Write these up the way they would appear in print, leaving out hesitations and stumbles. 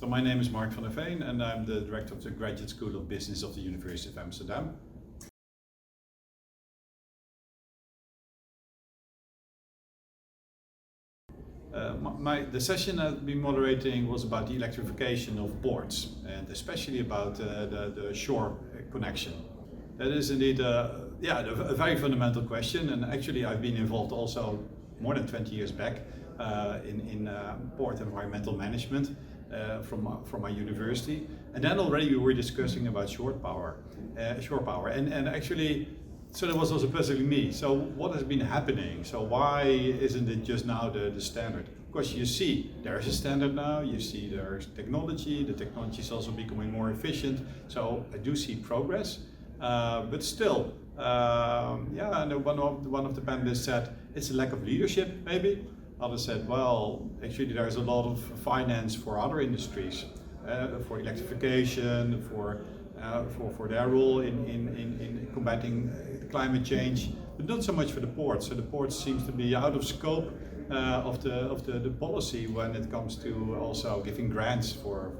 So my name is Mark van der Veen and I'm the director of the Graduate School of Business of the University of Amsterdam. The session I've been moderating was about the electrification of ports and especially about the shore connection. That is indeed a very fundamental question, and actually I've been involved also more than 20 years back in port environmental management from my university, and then already we were discussing about shore power, and actually, so that was also puzzling me. So what has been happening? So why isn't it just now the standard? Of course, you see there is a standard now. You see there's technology. The technology is also becoming more efficient. So I do see progress, but still, and one of the panelists said it's a lack of leadership, maybe. Others said, well, actually there's a lot of finance for other industries, for electrification, for their role in combating climate change, but not so much for the ports. So the ports seems to be out of scope of the policy when it comes to also giving grants for.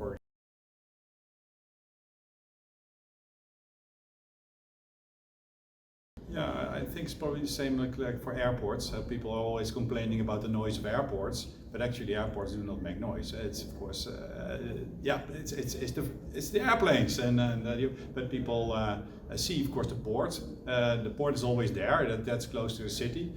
Yeah, I think it's probably the same like for airports. People are always complaining about the noise of airports, but actually airports do not make noise. It's of course, it's the airplanes, but people see of course the port. The port is always there. That's close to the city.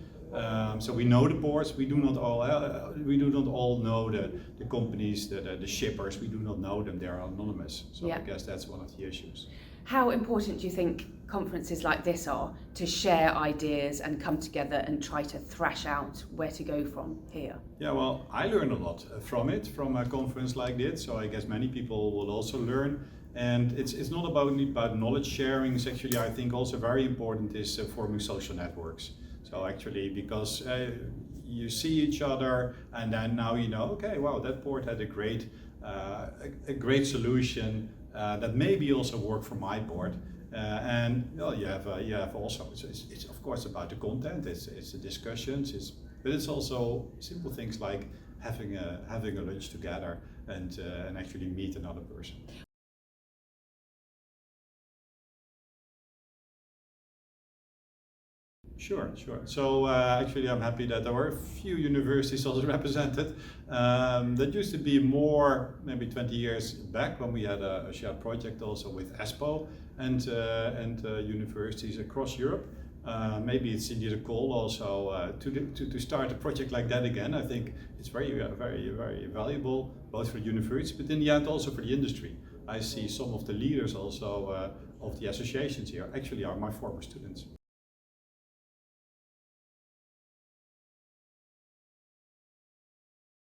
So we know the ports. We do not all know the companies, the shippers. We do not know them. They are anonymous. So I guess that's one of the issues. How important do you think conferences like this are to share ideas and come together and try to thrash out where to go from here? Yeah, well, I learn a lot from a conference like this, so I guess many people will also learn. And it's not about knowledge sharing. It's actually, I think, also very important is forming social networks. So actually, because you see each other, and then now you know, okay, wow, that port had a great solution that maybe also work for my port. And well, you have also, it's of course about the content, it's the discussions, but it's also simple things like having a lunch together and actually meet another person. Sure. So actually I'm happy that there were a few universities also represented. That used to be more, maybe 20 years back, when we had a shared project also with ESPO and universities across Europe. Maybe it's indeed a call also to start a project like that again. I think it's very valuable, both for universities, but in the end also for the industry. I see some of the leaders also of the associations here actually are my former students.